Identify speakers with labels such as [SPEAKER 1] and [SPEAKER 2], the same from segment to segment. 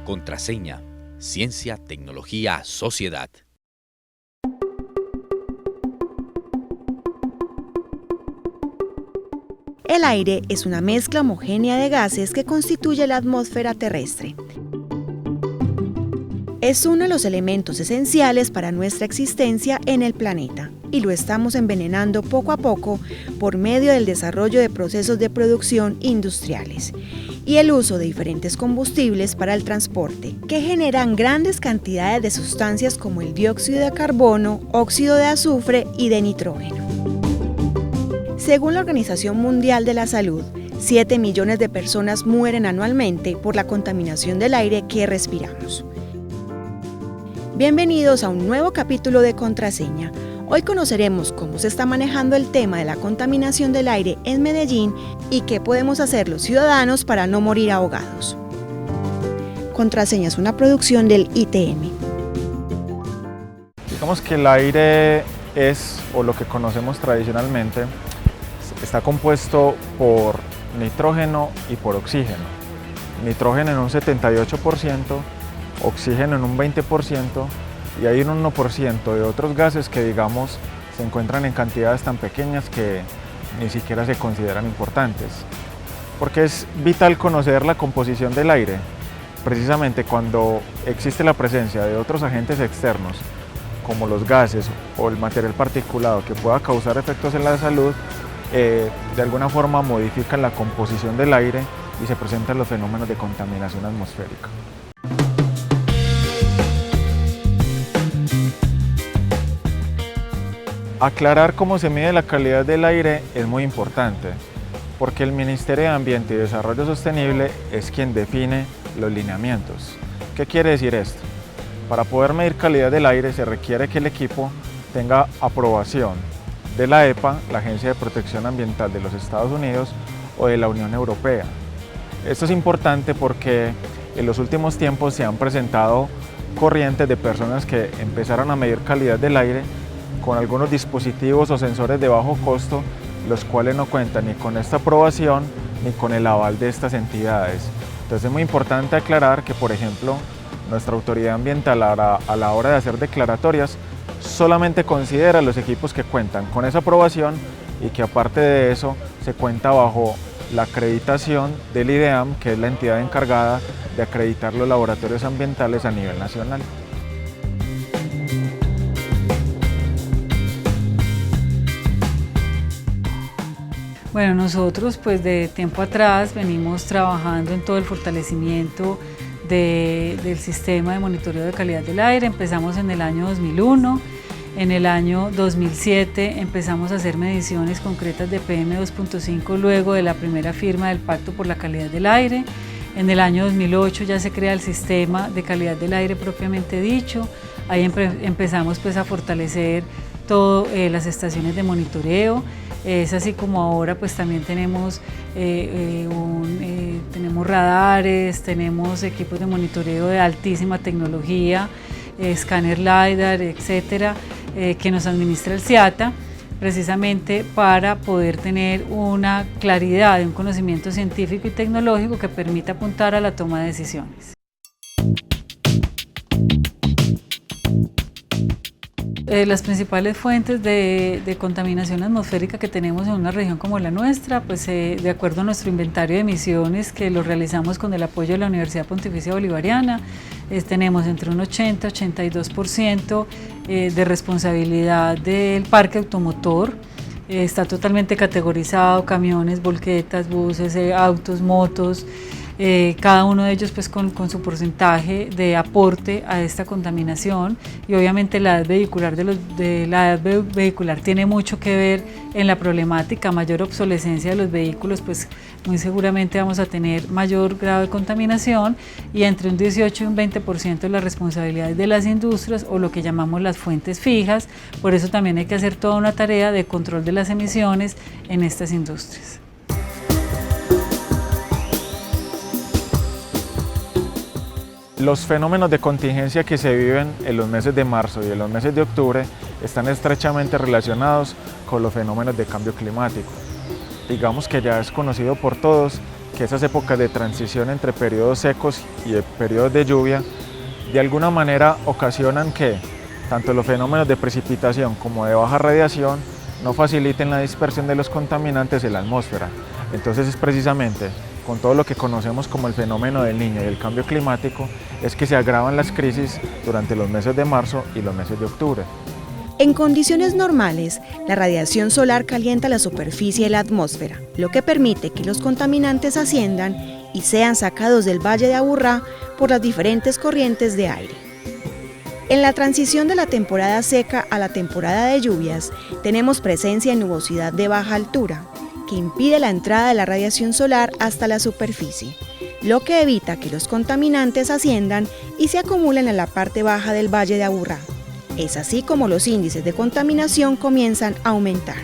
[SPEAKER 1] Contraseña, ciencia, tecnología, sociedad.
[SPEAKER 2] El aire es una mezcla homogénea de gases que constituye la atmósfera terrestre. Es uno de los elementos esenciales para nuestra existencia en el planeta y lo estamos envenenando poco a poco por medio del desarrollo de procesos de producción industriales y el uso de diferentes combustibles para el transporte, que generan grandes cantidades de sustancias como el dióxido de carbono, óxido de azufre y de nitrógeno. Según la Organización Mundial de la Salud, 7 millones de personas mueren anualmente por la contaminación del aire que respiramos. Bienvenidos a un nuevo capítulo de Contraseña. Hoy conoceremos cómo se está manejando el tema de la contaminación del aire en Medellín y qué podemos hacer los ciudadanos para no morir ahogados. Contraseña es una producción del ITM.
[SPEAKER 3] Digamos que el aire es, o lo que conocemos tradicionalmente, está compuesto por nitrógeno y por oxígeno. Nitrógeno en un 78%, oxígeno en un 20%, y hay un 1% de otros gases que, digamos, se encuentran en cantidades tan pequeñas que ni siquiera se consideran importantes. Porque es vital conocer la composición del aire. Precisamente cuando existe la presencia de otros agentes externos, como los gases o el material particulado que pueda causar efectos en la salud, de alguna forma modifican la composición del aire y se presentan los fenómenos de contaminación atmosférica. Aclarar cómo se mide la calidad del aire es muy importante, porque el Ministerio de Ambiente y Desarrollo Sostenible es quien define los lineamientos. ¿Qué quiere decir esto? Para poder medir calidad del aire se requiere que el equipo tenga aprobación de la EPA, la Agencia de Protección Ambiental de los Estados Unidos, o de la Unión Europea. Esto es importante porque en los últimos tiempos se han presentado corrientes de personas que empezaron a medir calidad del aire con algunos dispositivos o sensores de bajo costo, los cuales no cuentan ni con esta aprobación ni con el aval de estas entidades. Entonces es muy importante aclarar que, por ejemplo, nuestra autoridad ambiental a la hora de hacer declaratorias solamente considera los equipos que cuentan con esa aprobación y que aparte de eso se cuenta bajo la acreditación del IDEAM, que es la entidad encargada de acreditar los laboratorios ambientales a nivel nacional.
[SPEAKER 4] Bueno, nosotros pues de tiempo atrás venimos trabajando en todo el fortalecimiento del sistema de monitoreo de calidad del aire. Empezamos en el año 2001, en el año 2007 empezamos a hacer mediciones concretas de PM2.5 luego de la primera firma del Pacto por la Calidad del Aire. En el año 2008 ya se crea el sistema de calidad del aire propiamente dicho. Ahí empezamos pues a fortalecer todas las estaciones de monitoreo. Es así como ahora pues también tenemos, tenemos radares, tenemos equipos de monitoreo de altísima tecnología, escáner LiDAR, etcétera, que nos administra el CIATA, precisamente para poder tener una claridad, un conocimiento científico y tecnológico que permita apuntar a la toma de decisiones. Las principales fuentes de contaminación atmosférica que tenemos en una región como la nuestra, pues de acuerdo a nuestro inventario de emisiones que lo realizamos con el apoyo de la Universidad Pontificia Bolivariana, tenemos entre un 80-82% de responsabilidad del parque automotor. Está totalmente categorizado: camiones, volquetas, buses, autos, motos. cada uno de ellos pues con su porcentaje de aporte a esta contaminación, y obviamente la edad vehicular tiene mucho que ver en la problemática. Mayor obsolescencia de los vehículos, pues muy seguramente vamos a tener mayor grado de contaminación, y entre un 18 y un 20% de las responsabilidades de las industrias, o lo que llamamos las fuentes fijas. Por eso también hay que hacer toda una tarea de control de las emisiones en estas industrias.
[SPEAKER 3] Los fenómenos de contingencia que se viven en los meses de marzo y en los meses de octubre están estrechamente relacionados con los fenómenos de cambio climático. Digamos que ya es conocido por todos que esas épocas de transición entre periodos secos y periodos de lluvia de alguna manera ocasionan que tanto los fenómenos de precipitación como de baja radiación no faciliten la dispersión de los contaminantes en la atmósfera. Entonces es precisamente con todo lo que conocemos como el fenómeno del Niño y el cambio climático es que se agravan las crisis durante los meses de marzo y los meses de octubre.
[SPEAKER 2] En condiciones normales, la radiación solar calienta la superficie de la atmósfera, lo que permite que los contaminantes asciendan y sean sacados del Valle de Aburrá por las diferentes corrientes de aire. En la transición de la temporada seca a la temporada de lluvias, tenemos presencia de nubosidad de baja altura, que impide la entrada de la radiación solar hasta la superficie, lo que evita que los contaminantes asciendan y se acumulen en la parte baja del Valle de Aburrá. Es así como los índices de contaminación comienzan a aumentar.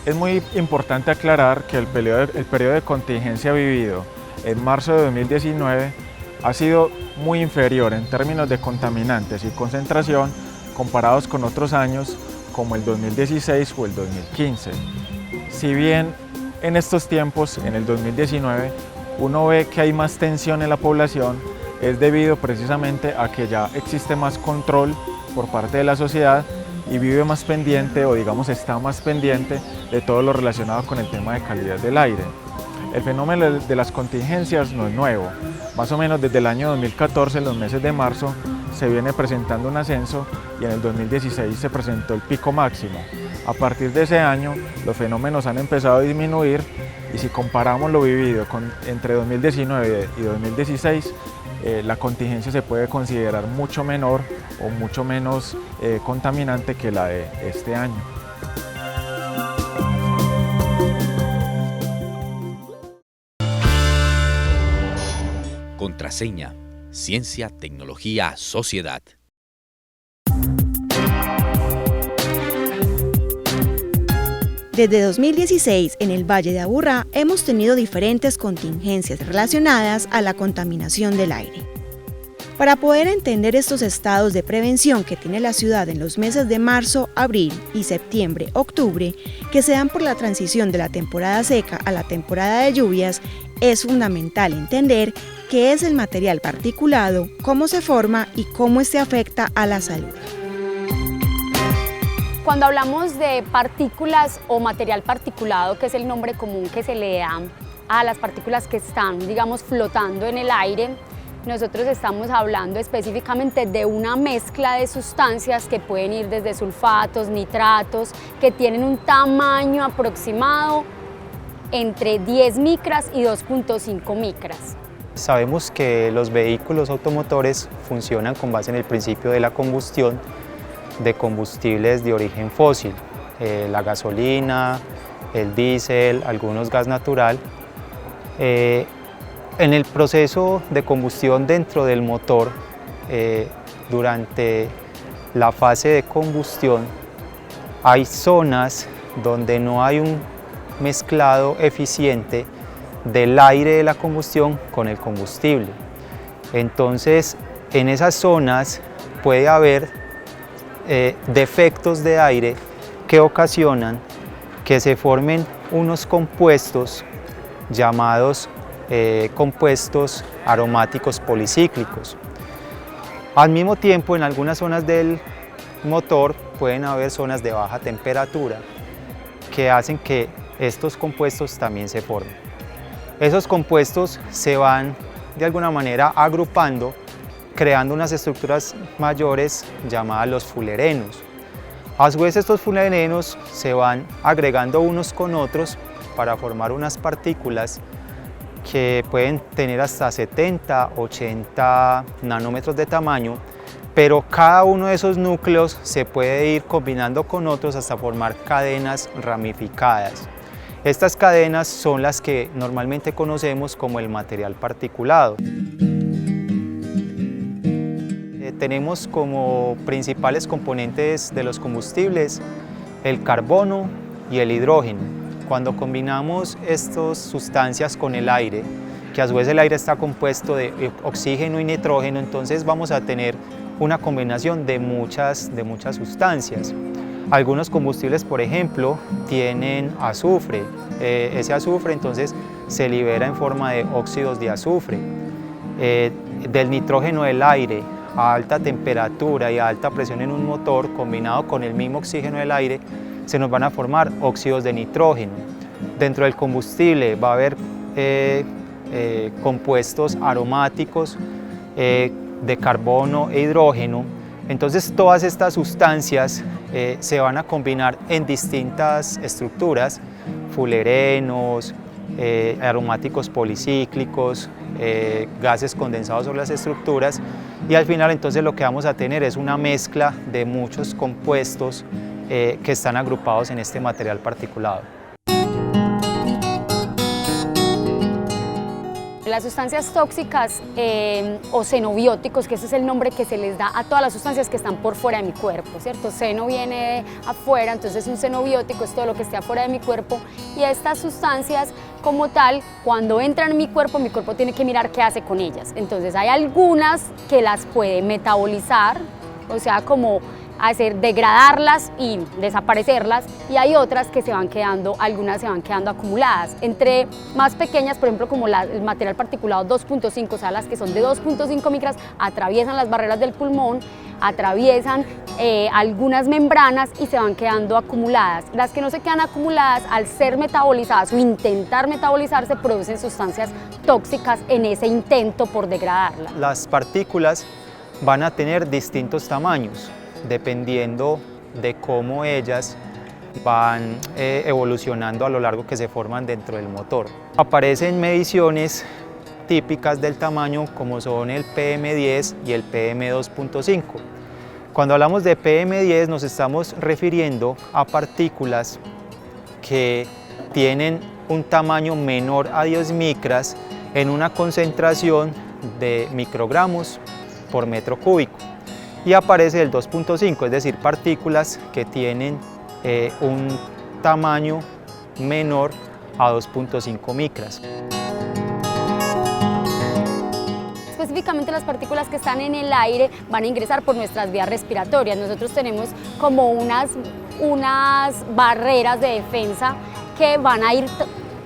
[SPEAKER 3] Es muy importante aclarar que el periodo de contingencia vivido en marzo de 2019 ha sido muy inferior en términos de contaminantes y concentración comparados con otros años como el 2016 o el 2015. Si bien en estos tiempos, en el 2019, uno ve que hay más tensión en la población, es debido precisamente a que ya existe más control por parte de la sociedad y vive más pendiente, o digamos está más pendiente de todo lo relacionado con el tema de calidad del aire. El fenómeno de las contingencias no es nuevo. Más o menos desde el año 2014, en los meses de marzo, se viene presentando un ascenso y en el 2016 se presentó el pico máximo. A partir de ese año, los fenómenos han empezado a disminuir y si comparamos lo vivido entre 2019 y 2016, la contingencia se puede considerar mucho menor o mucho menos contaminante que la de este año.
[SPEAKER 1] Contraseña: Ciencia, Tecnología, Sociedad.
[SPEAKER 2] Desde 2016, en el Valle de Aburrá, hemos tenido diferentes contingencias relacionadas a la contaminación del aire. Para poder entender estos estados de prevención que tiene la ciudad en los meses de marzo, abril y septiembre, octubre, que se dan por la transición de la temporada seca a la temporada de lluvias, es fundamental entender qué es el material particulado, cómo se forma y cómo este afecta a la salud.
[SPEAKER 5] Cuando hablamos de partículas o material particulado, que es el nombre común que se le da a las partículas que están, digamos, flotando en el aire, nosotros estamos hablando específicamente de una mezcla de sustancias que pueden ir desde sulfatos, nitratos, que tienen un tamaño aproximado entre 10 micras y 2.5 micras.
[SPEAKER 6] Sabemos que los vehículos automotores funcionan con base en el principio de la combustión de combustibles de origen fósil, la gasolina, el diésel, algunos gas natural. En el proceso de combustión dentro del motor, durante la fase de combustión, hay zonas donde no hay un mezclado eficiente del aire de la combustión con el combustible. Entonces, en esas zonas puede haber defectos de aire que ocasionan que se formen unos compuestos llamados compuestos aromáticos policíclicos. Al mismo tiempo, en algunas zonas del motor pueden haber zonas de baja temperatura que hacen que estos compuestos también se formen. Esos compuestos se van de alguna manera agrupando, creando unas estructuras mayores llamadas los fulerenos. A su vez, estos fulerenos se van agregando unos con otros para formar unas partículas que pueden tener hasta 70, 80 nanómetros de tamaño, pero cada uno de esos núcleos se puede ir combinando con otros hasta formar cadenas ramificadas. Estas cadenas son las que normalmente conocemos como el material particulado. Tenemos como principales componentes de los combustibles el carbono y el hidrógeno. Cuando combinamos estas sustancias con el aire, que a su vez el aire está compuesto de oxígeno y nitrógeno, entonces vamos a tener una combinación de muchas sustancias. Algunos combustibles, por ejemplo, tienen azufre. Ese azufre entonces se libera en forma de óxidos de azufre. Del nitrógeno del aire a alta temperatura y a alta presión en un motor, combinado con el mismo oxígeno del aire, se nos van a formar óxidos de nitrógeno. Dentro del combustible va a haber compuestos aromáticos de carbono e hidrógeno. Entonces todas estas sustancias se van a combinar en distintas estructuras, fulerenos, aromáticos policíclicos, gases condensados sobre las estructuras, y al final entonces lo que vamos a tener es una mezcla de muchos compuestos que están agrupados en este material particulado.
[SPEAKER 5] Las sustancias tóxicas o xenobióticos, que ese es el nombre que se les da a todas las sustancias que están por fuera de mi cuerpo, ¿cierto? Xeno viene afuera, entonces un xenobiótico es todo lo que esté afuera de mi cuerpo, y estas sustancias como tal, cuando entran en mi cuerpo tiene que mirar qué hace con ellas. Entonces hay algunas que las puede metabolizar, o sea, como degradarlas y desaparecerlas, y hay otras que algunas se van quedando acumuladas. Entre más pequeñas, por ejemplo, como el material particulado 2.5, o sea, las que son de 2.5 micras, atraviesan las barreras del pulmón, atraviesan algunas membranas y se van quedando acumuladas. Las que no se quedan acumuladas, al ser metabolizadas o intentar metabolizarse, producen sustancias tóxicas en ese intento por degradarla.
[SPEAKER 6] Las partículas van a tener distintos tamaños, dependiendo de cómo ellas van evolucionando a lo largo que se forman dentro del motor. Aparecen mediciones típicas del tamaño como son el PM10 y el PM2.5. Cuando hablamos de PM10 nos estamos refiriendo a partículas que tienen un tamaño menor a 10 micras en una concentración de microgramos por metro cúbico. Y aparece el 2.5, es decir, partículas que tienen un tamaño menor a 2.5 micras.
[SPEAKER 5] Específicamente las partículas que están en el aire van a ingresar por nuestras vías respiratorias. Nosotros tenemos como unas barreras de defensa que van a ir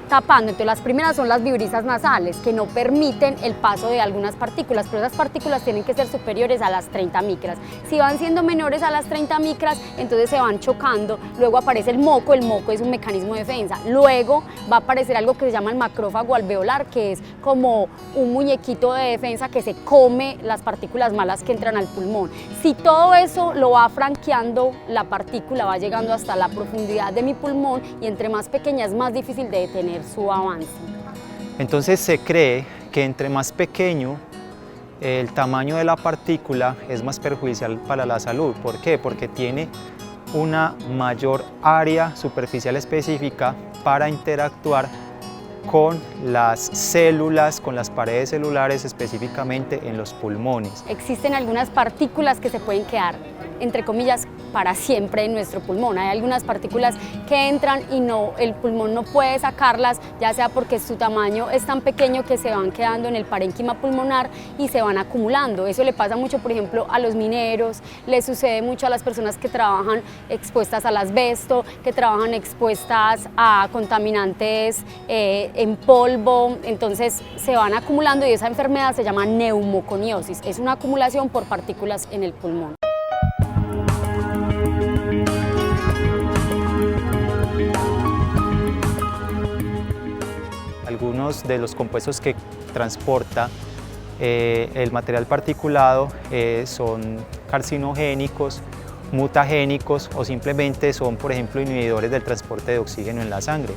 [SPEAKER 5] tapando. Entonces las primeras son las vibrisas nasales, que no permiten el paso de algunas partículas, pero esas partículas tienen que ser superiores a las 30 micras. Si van siendo menores a las 30 micras, entonces se van chocando. Luego aparece el moco es un mecanismo de defensa. Luego va a aparecer algo que se llama el macrófago alveolar, que es como un muñequito de defensa que se come las partículas malas que entran al pulmón. Si todo eso lo va franqueando, la partícula va llegando hasta la profundidad de mi pulmón, y entre más pequeña es más difícil de detener su avance.
[SPEAKER 6] Entonces se cree que entre más pequeño el tamaño de la partícula es más perjudicial para la salud. ¿Por qué? Porque tiene una mayor área superficial específica para interactuar con las células, con las paredes celulares, específicamente en los pulmones.
[SPEAKER 5] Existen algunas partículas que se pueden quedar, entre comillas, para siempre en nuestro pulmón. Hay algunas partículas que entran y el pulmón no puede sacarlas, ya sea porque su tamaño es tan pequeño que se van quedando en el parénquima pulmonar y se van acumulando. Eso le pasa mucho, por ejemplo, a los mineros, le sucede mucho a las personas que trabajan expuestas al asbesto, que trabajan expuestas a contaminantes en polvo. Entonces se van acumulando, y esa enfermedad se llama neumoconiosis. Es una acumulación por partículas en el pulmón.
[SPEAKER 6] Algunos de los compuestos que transporta el material particulado son carcinogénicos, mutagénicos, o simplemente son, por ejemplo, inhibidores del transporte de oxígeno en la sangre.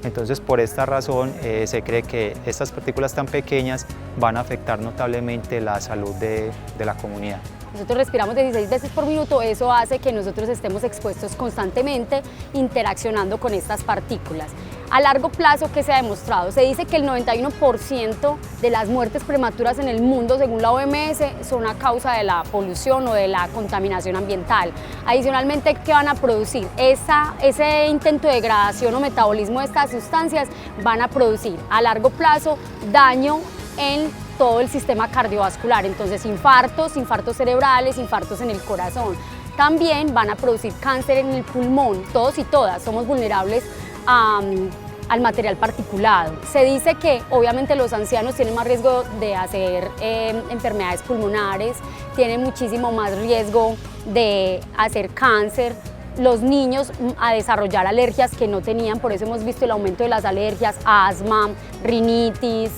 [SPEAKER 6] Entonces, por esta razón se cree que estas partículas tan pequeñas van a afectar notablemente la salud de la comunidad.
[SPEAKER 5] Nosotros respiramos 16 veces por minuto, eso hace que nosotros estemos expuestos constantemente interaccionando con estas partículas. A largo plazo, ¿qué se ha demostrado? Se dice que el 91% de las muertes prematuras en el mundo, según la OMS, son a causa de la polución o de la contaminación ambiental. Adicionalmente, ¿qué van a producir? Ese intento de degradación o metabolismo de estas sustancias van a producir a largo plazo daño en todo el sistema cardiovascular, entonces infartos cerebrales, infartos en el corazón. También van a producir cáncer en el pulmón, todos y todas somos vulnerables al material particulado. Se dice que obviamente los ancianos tienen más riesgo de hacer enfermedades pulmonares, tienen muchísimo más riesgo de hacer cáncer, los niños a desarrollar alergias que no tenían, por eso hemos visto el aumento de las alergias, asma, rinitis,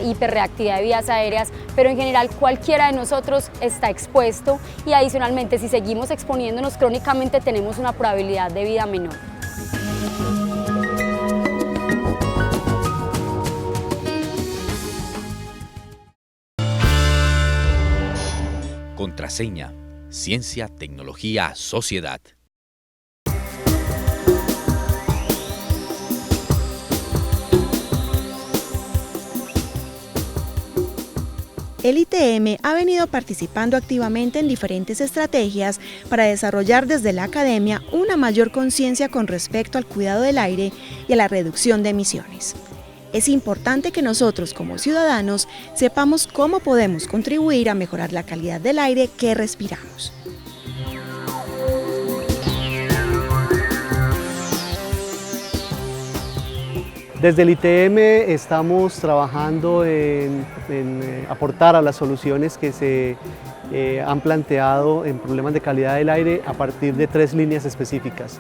[SPEAKER 5] hiperreactividad de vías aéreas, pero en general cualquiera de nosotros está expuesto y adicionalmente si seguimos exponiéndonos crónicamente tenemos una probabilidad de vida menor.
[SPEAKER 1] Contraseña, ciencia, tecnología, sociedad.
[SPEAKER 2] El ITM ha venido participando activamente en diferentes estrategias para desarrollar desde la academia una mayor conciencia con respecto al cuidado del aire y a la reducción de emisiones. Es importante que nosotros como ciudadanos sepamos cómo podemos contribuir a mejorar la calidad del aire que respiramos.
[SPEAKER 7] Desde el ITM estamos trabajando en aportar a las soluciones que se han planteado en problemas de calidad del aire a partir de 3 líneas específicas.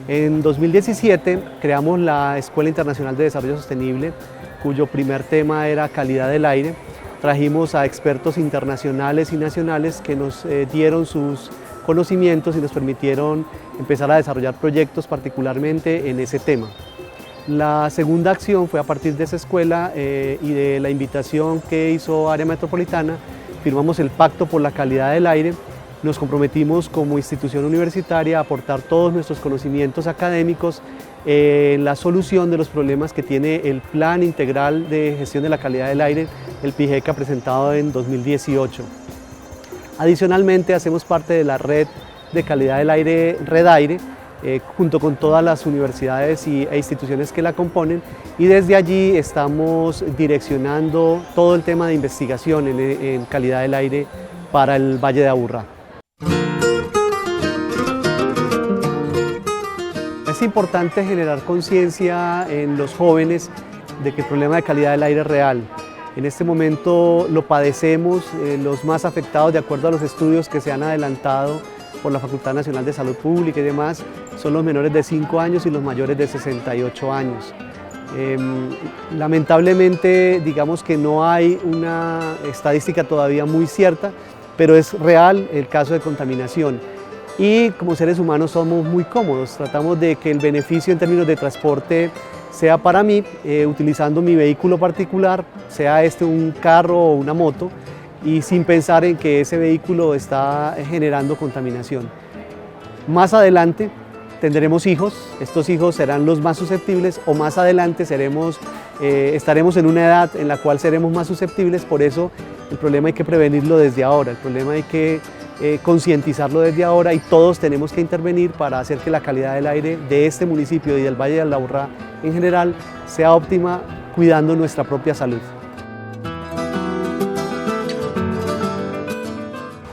[SPEAKER 7] En 2017 creamos la Escuela Internacional de Desarrollo Sostenible, cuyo primer tema era calidad del aire. Trajimos a expertos internacionales y nacionales que nos dieron sus conocimientos y nos permitieron empezar a desarrollar proyectos particularmente en ese tema. La segunda acción fue a partir de esa escuela y de la invitación que hizo Área Metropolitana, firmamos el Pacto por la Calidad del Aire, nos comprometimos como institución universitaria a aportar todos nuestros conocimientos académicos en la solución de los problemas que tiene el Plan Integral de Gestión de la Calidad del Aire, el PIGECA, presentado en 2018. Adicionalmente, hacemos parte de la red de calidad del aire, Red Aire, junto con todas las universidades e instituciones que la componen, y desde allí estamos direccionando todo el tema de investigación en calidad del aire para el Valle de Aburrá. Es importante generar conciencia en los jóvenes de que el problema de calidad del aire es real. En este momento lo padecemos, los más afectados, de acuerdo a los estudios que se han adelantado por la Facultad Nacional de Salud Pública y demás, son los menores de 5 años y los mayores de 68 años. Lamentablemente, digamos que no hay una estadística todavía muy cierta, pero es real el caso de contaminación. Y como seres humanos somos muy cómodos, tratamos de que el beneficio en términos de transporte sea para mí, utilizando mi vehículo particular, sea este un carro o una moto, y sin pensar en que ese vehículo está generando contaminación. Más adelante tendremos hijos, estos hijos serán los más susceptibles, o más adelante estaremos en una edad en la cual seremos más susceptibles. Por eso el problema hay que prevenirlo desde ahora, el problema hay que concientizarlo desde ahora, y todos tenemos que intervenir para hacer que la calidad del aire de este municipio y del Valle de Aburrá en general sea óptima, cuidando nuestra propia salud.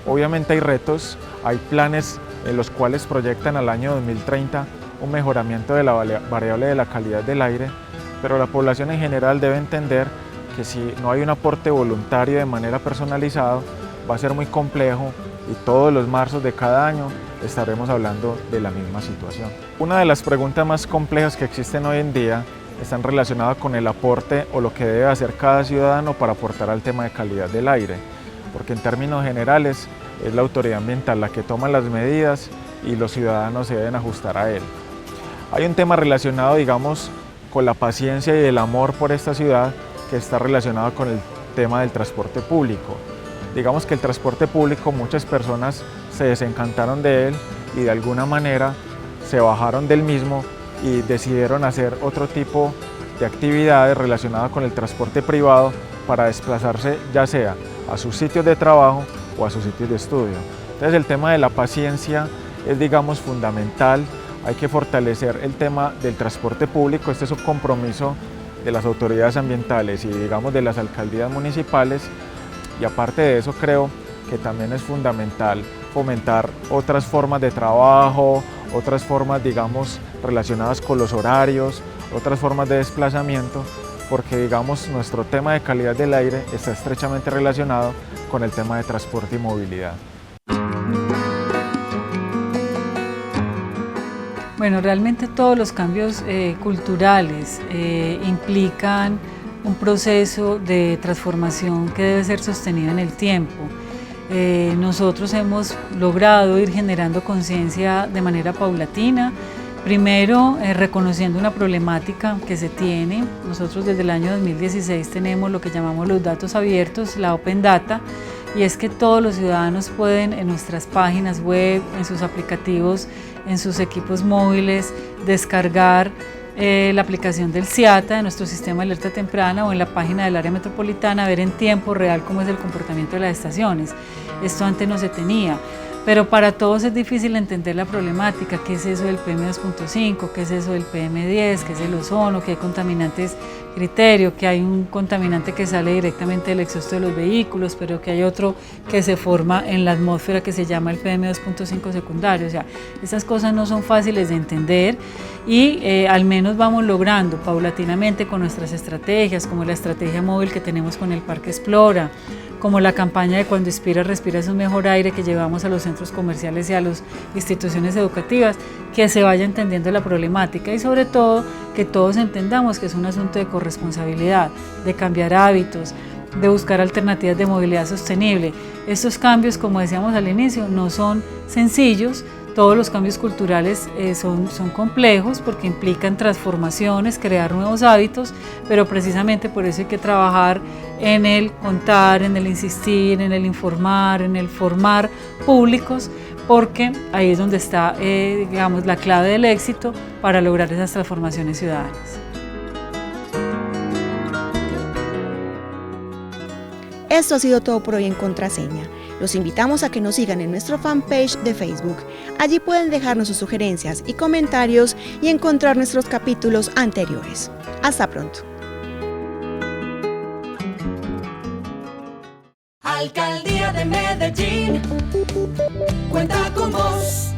[SPEAKER 3] Obviamente hay retos, hay planes en los cuales proyectan al año 2030 un mejoramiento de la variable de la calidad del aire, pero la población en general debe entender que si no hay un aporte voluntario de manera personalizada, va a ser muy complejo, y todos los marzos de cada año estaremos hablando de la misma situación. Una de las preguntas más complejas que existen hoy en día están relacionadas con el aporte o lo que debe hacer cada ciudadano para aportar al tema de calidad del aire, porque en términos generales es la autoridad ambiental la que toma las medidas y los ciudadanos se deben ajustar a él. Hay un tema relacionado, digamos, con la paciencia y el amor por esta ciudad que está relacionado con el tema del transporte público. Digamos que el transporte público, muchas personas se desencantaron de él y de alguna manera se bajaron del mismo y decidieron hacer otro tipo de actividades relacionadas con el transporte privado para desplazarse ya sea a sus sitios de trabajo o a sus sitios de estudio. Entonces el tema de la paciencia es, digamos, fundamental. Hay que fortalecer el tema del transporte público. Este es un compromiso de las autoridades ambientales y, digamos, de las alcaldías municipales, y aparte de eso creo que también es fundamental fomentar otras formas de trabajo, otras formas, digamos, relacionadas con los horarios, otras formas de desplazamiento, porque, digamos, nuestro tema de calidad del aire está estrechamente relacionado con el tema de transporte y movilidad.
[SPEAKER 4] Bueno, realmente todos los cambios culturales implican un proceso de transformación que debe ser sostenido en el tiempo. Nosotros hemos logrado ir generando conciencia de manera paulatina, primero reconociendo una problemática que se tiene. Nosotros desde el año 2016 tenemos lo que llamamos los datos abiertos, la Open Data, y es que todos los ciudadanos pueden en nuestras páginas web, en sus aplicativos, en sus equipos móviles, descargar la aplicación del CIATA, de nuestro sistema de alerta temprana, o en la página del área metropolitana, ver en tiempo real cómo es el comportamiento de las estaciones. Esto antes no se tenía, pero para todos es difícil entender la problemática, qué es eso del PM2.5, qué es eso del PM10, qué es el ozono, que hay contaminantes criterio, que hay un contaminante que sale directamente del exhausto de los vehículos, pero que hay otro que se forma en la atmósfera que se llama el PM2.5 secundario. O sea, estas cosas no son fáciles de entender y al menos vamos logrando paulatinamente con nuestras estrategias, como la estrategia móvil que tenemos con el Parque Explora, como la campaña de Cuando Inspiras, Respiras un Mejor Aire que llevamos a los centros comerciales y a las instituciones educativas, que se vaya entendiendo la problemática y sobre todo que todos entendamos que es un asunto de corresponsabilidad, de cambiar hábitos, de buscar alternativas de movilidad sostenible. Estos cambios, como decíamos al inicio, no son sencillos. Todos los cambios culturales son complejos porque implican transformaciones, crear nuevos hábitos, pero precisamente por eso hay que trabajar en el contar, en el insistir, en el informar, en el formar públicos, porque ahí es donde está, digamos, la clave del éxito para lograr esas transformaciones ciudadanas.
[SPEAKER 2] Esto ha sido todo por hoy en Contraseña. Los invitamos a que nos sigan en nuestro fanpage de Facebook. Allí pueden dejarnos sus sugerencias y comentarios y encontrar nuestros capítulos anteriores. Hasta pronto.
[SPEAKER 8] Alcaldía de Medellín, cuenta con vos.